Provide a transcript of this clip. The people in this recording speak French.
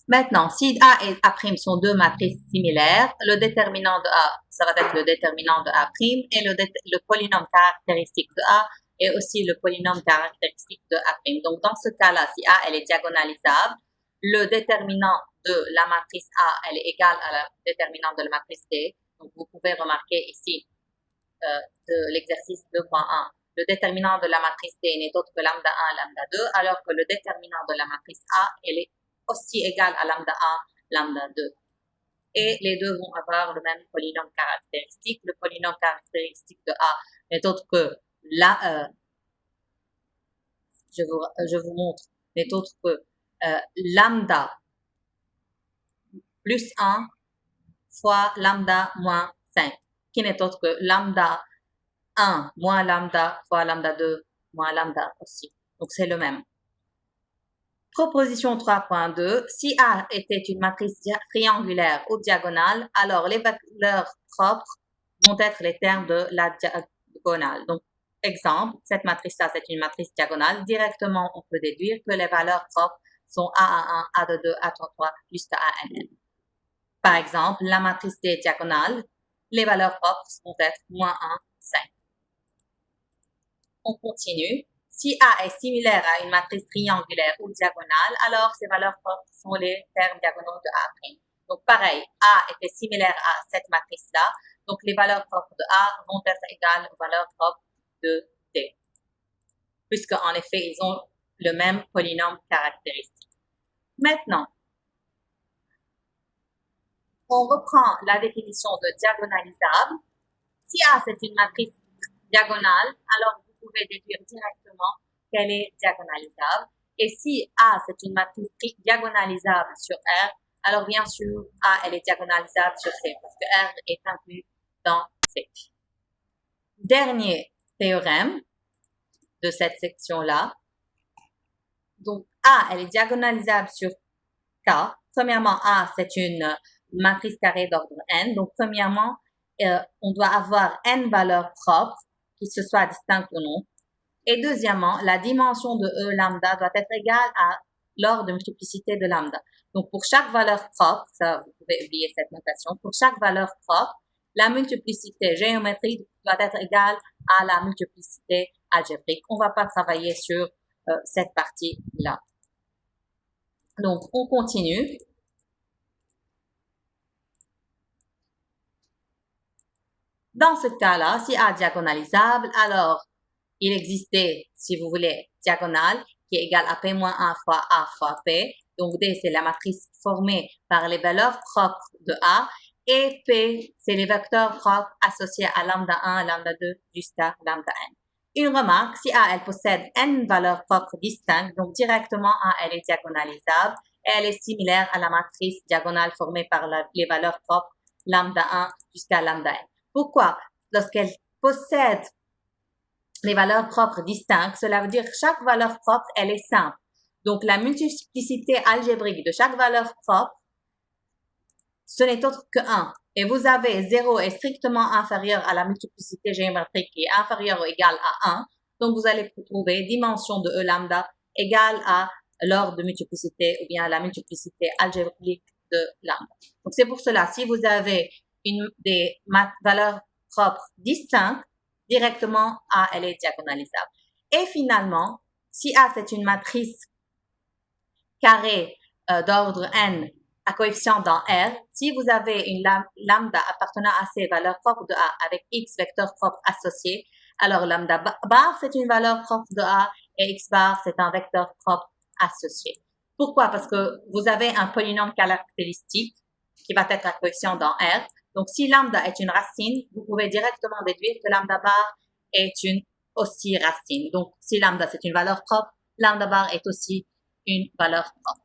Maintenant, si A et A' sont deux matrices similaires, le déterminant de A, ça va être le déterminant de A' et le polynôme caractéristique de A est aussi le polynôme caractéristique de A'. Donc, dans ce cas-là, si A, elle est diagonalisable, le déterminant de la matrice A, elle est égale à la déterminant de la matrice D. Donc, vous pouvez remarquer ici de l'exercice 2.1, le déterminant de la matrice D n'est autre que lambda 1, lambda 2, alors que le déterminant de la matrice A, elle est aussi égale à lambda 1, lambda 2. Et les deux vont avoir le même polynôme caractéristique. Le polynôme caractéristique de A n'est autre que je vous montre, n'est autre que lambda plus 1 fois lambda moins 5, qui n'est autre que lambda 1 moins lambda fois lambda 2 moins lambda aussi. Donc, c'est le même. Proposition 3.2, si A était une matrice triangulaire ou diagonale, alors les valeurs propres vont être les termes de la diagonale. Donc, exemple, cette matrice-là, c'est une matrice diagonale. Directement, on peut déduire que les valeurs propres sont A1, A22, A33 jusqu'à ANN. Par exemple, la matrice D diagonale, les valeurs propres vont être moins 1, 5. On continue. Si A est similaire à une matrice triangulaire ou diagonale, alors ses valeurs propres sont les termes diagonaux de A'. Donc, pareil, A était similaire à cette matrice-là. Donc, les valeurs propres de A vont être égales aux valeurs propres de D. Puisque, en effet, ils ont le même polynôme caractéristique. Maintenant, on reprend la définition de diagonalisable. Si A, c'est une matrice diagonale, alors vous pouvez déduire directement qu'elle est diagonalisable. Et si A, c'est une matrice diagonalisable sur R, alors bien sûr, A, elle est diagonalisable sur C, parce que R est inclus dans C. Dernier théorème de cette section-là. Donc, A, elle est diagonalisable sur K. Premièrement, A, c'est une matrice carrée d'ordre n. Donc, premièrement, on doit avoir n valeurs propres, qui se soient distinctes ou non. Et deuxièmement, la dimension de E lambda doit être égale à l'ordre de multiplicité de lambda. Donc, pour chaque valeur propre, ça, vous pouvez oublier cette notation, pour chaque valeur propre, la multiplicité géométrique doit être égale à la multiplicité algébrique. On ne va pas travailler sur cette partie-là. Donc, on continue. Dans ce cas-là, si A est diagonalisable, alors il existait, si vous voulez, diagonale qui est égale à P-1 fois A fois P. Donc, D, c'est la matrice formée par les valeurs propres de A. Et P, c'est les vecteurs propres associés à lambda 1, lambda 2 jusqu'à lambda n. Une remarque, si A, elle possède n valeurs propres distinctes, donc directement A, elle est diagonalisable et elle est similaire à la matrice diagonale formée par les valeurs propres lambda 1 jusqu'à lambda n. Pourquoi? Lorsqu'elle possède les valeurs propres distinctes, cela veut dire que chaque valeur propre, elle est simple. Donc, la multiplicité algébrique de chaque valeur propre, ce n'est autre que 1. Et vous avez 0 est strictement inférieur à la multiplicité géométrique qui est inférieure ou égale à 1. Donc, vous allez trouver dimension de E lambda égale à l'ordre de multiplicité ou bien la multiplicité algébrique de lambda. Donc, c'est pour cela, si vous avez des valeurs propres distinctes, directement, A, elle est diagonalisable. Et finalement, si A, c'est une matrice carrée d'ordre n à coefficient dans R, si vous avez une lambda appartenant à ces valeurs propres de A avec x vecteurs propres associés, alors lambda bar, c'est une valeur propre de A et x bar, c'est un vecteur propre associé. Pourquoi? Parce que vous avez un polynôme caractéristique qui va être à coefficient dans R. Donc, si lambda est une racine, vous pouvez directement déduire que lambda bar est une aussi racine. Donc, si lambda c'est une valeur propre, lambda bar est aussi une valeur propre.